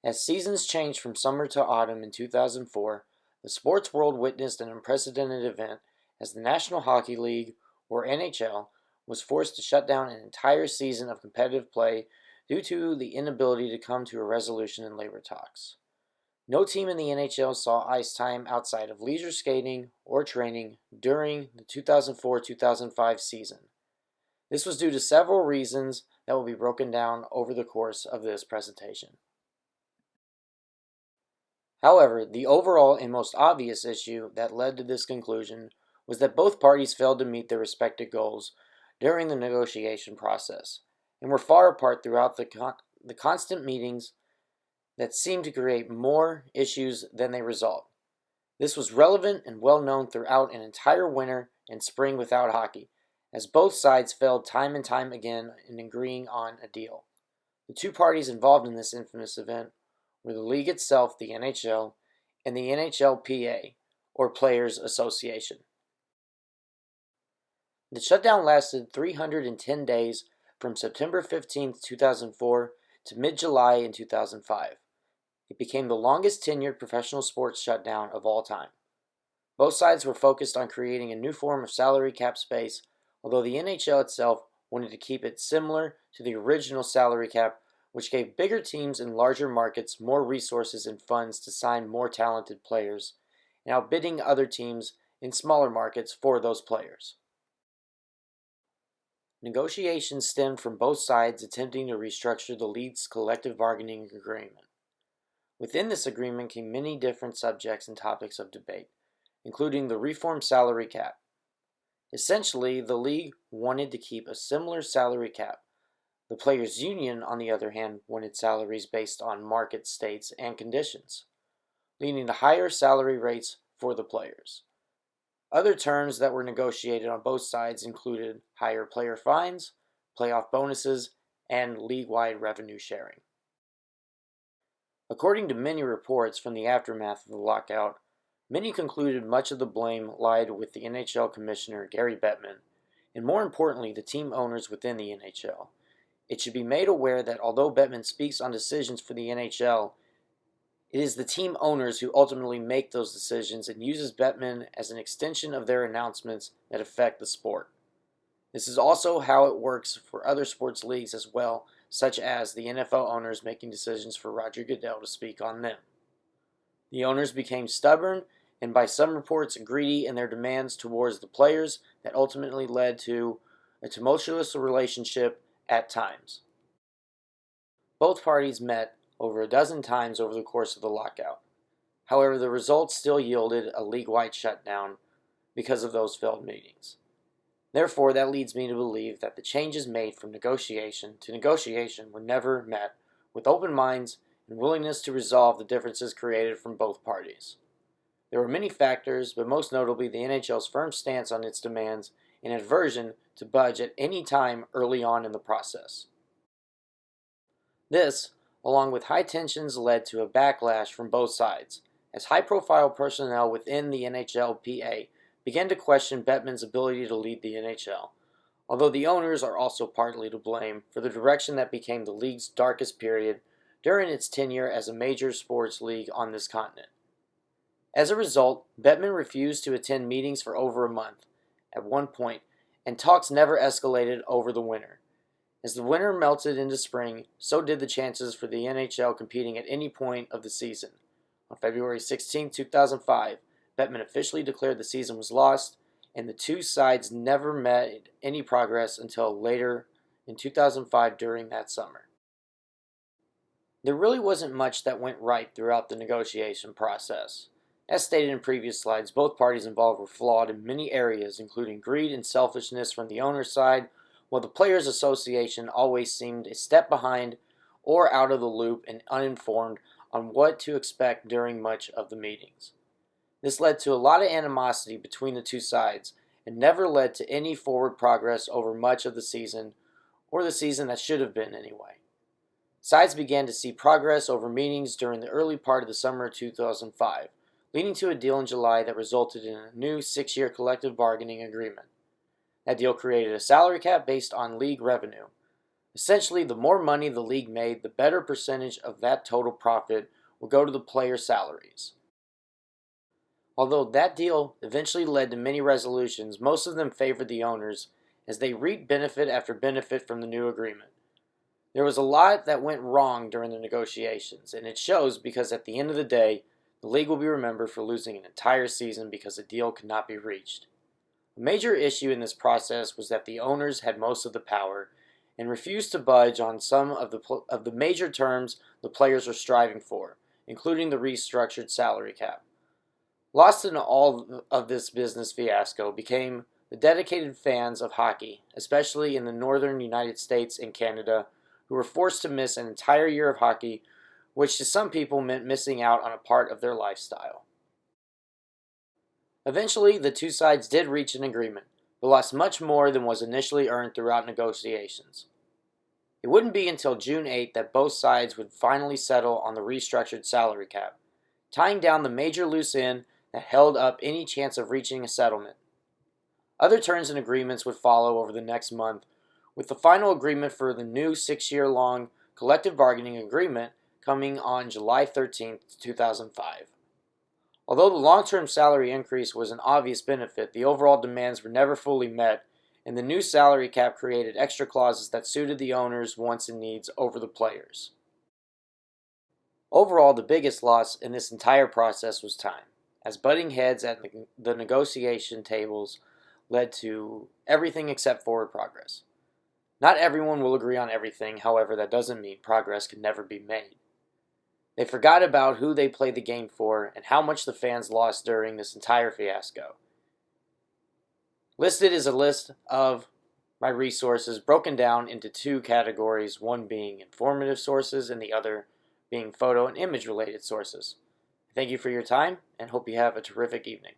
As seasons changed from summer to autumn in 2004, the sports world witnessed an unprecedented event as the National Hockey League, or NHL, was forced to shut down an entire season of competitive play due to the inability to come to a resolution in labor talks. No team in the NHL saw ice time outside of leisure skating or training during the 2004-2005 season. This was due to several reasons that will be broken down over the course of this presentation. However, the overall and most obvious issue that led to this conclusion was that both parties failed to meet their respective goals during the negotiation process and were far apart throughout the constant meetings that seemed to create more issues than they resolved. This was relevant and well known throughout an entire winter and spring without hockey, as both sides failed time and time again in agreeing on a deal. The two parties involved in this infamous event were the league itself, the NHL, and the NHLPA, or Players Association. The shutdown lasted 310 days from September 15, 2004 to mid-July in 2005. It became the longest tenured professional sports shutdown of all time. Both sides were focused on creating a new form of salary cap space, although the NHL itself wanted to keep it similar to the original salary cap, which gave bigger teams in larger markets more resources and funds to sign more talented players, and outbidding other teams in smaller markets for those players. Negotiations stemmed from both sides attempting to restructure the league's collective bargaining agreement. Within this agreement came many different subjects and topics of debate, including the reformed salary cap. Essentially, the league wanted to keep a similar salary cap. The players' union, on the other hand, wanted salaries based on market states and conditions, leading to higher salary rates for the players. Other terms that were negotiated on both sides included higher player fines, playoff bonuses, and league-wide revenue sharing. According to many reports from the aftermath of the lockout, many concluded much of the blame lied with the NHL commissioner Gary Bettman, and more importantly, the team owners within the NHL. It should be made aware that although Bettman speaks on decisions for the NHL, it is the team owners who ultimately make those decisions and uses Bettman as an extension of their announcements that affect the sport. This is also how it works for other sports leagues as well, such as the NFL owners making decisions for Roger Goodell to speak on them. The owners became stubborn and by some reports greedy in their demands towards the players that ultimately led to a tumultuous relationship at times. Both parties met over a dozen times over the course of the lockout. However, the results still yielded a league-wide shutdown because of those failed meetings. Therefore, that leads me to believe that the changes made from negotiation to negotiation were never met with open minds and willingness to resolve the differences created from both parties. There were many factors, but most notably the NHL's firm stance on its demands and aversion to budge at any time early on in the process. This, along with high tensions, led to a backlash from both sides, as high-profile personnel within the NHLPA began to question Bettman's ability to lead the NHL, although the owners are also partly to blame for the direction that became the league's darkest period during its tenure as a major sports league on this continent. As a result, Bettman refused to attend meetings for over a month at one point, and talks never escalated over the winter. As the winter melted into spring, so did the chances for the NHL competing at any point of the season. On February 16, 2005, Bettman officially declared the season was lost, and the two sides never made any progress until later in 2005 during that summer. There really wasn't much that went right throughout the negotiation process. As stated in previous slides, both parties involved were flawed in many areas, including greed and selfishness from the owner's side, while the Players Association always seemed a step behind or out of the loop and uninformed on what to expect during much of the meetings. This led to a lot of animosity between the two sides and never led to any forward progress over much of the season, or the season that should have been anyway. Sides began to see progress over meetings during the early part of the summer of 2005, leading to a deal in July that resulted in a new 6-year collective bargaining agreement. That deal created a salary cap based on league revenue. Essentially, the more money the league made, the better percentage of that total profit will go to the player salaries. Although that deal eventually led to many resolutions, most of them favored the owners as they reaped benefit after benefit from the new agreement. There was a lot that went wrong during the negotiations, and it shows because at the end of the day, the league will be remembered for losing an entire season because a deal could not be reached. A major issue in this process was that the owners had most of the power and refused to budge on some of the major terms the players were striving for, including the restructured salary cap. Lost in all of this business fiasco became the dedicated fans of hockey, especially in the northern United States and Canada, who were forced to miss an entire year of hockey, which to some people meant missing out on a part of their lifestyle. Eventually, the two sides did reach an agreement, but lost much more than was initially earned throughout negotiations. It wouldn't be until June 8th that both sides would finally settle on the restructured salary cap, tying down the major loose end that held up any chance of reaching a settlement. Other terms and agreements would follow over the next month, with the final agreement for the new 6-year-long collective bargaining agreement coming on July 13, 2005. Although the long-term salary increase was an obvious benefit, the overall demands were never fully met, and the new salary cap created extra clauses that suited the owners' wants and needs over the players. Overall, the biggest loss in this entire process was time, as butting heads at the negotiation tables led to everything except forward progress. Not everyone will agree on everything, however, that doesn't mean progress can never be made. They forgot about who they played the game for and how much the fans lost during this entire fiasco. Listed is a list of my resources broken down into two categories, one being informative sources and the other being photo and image related sources. Thank you for your time and hope you have a terrific evening.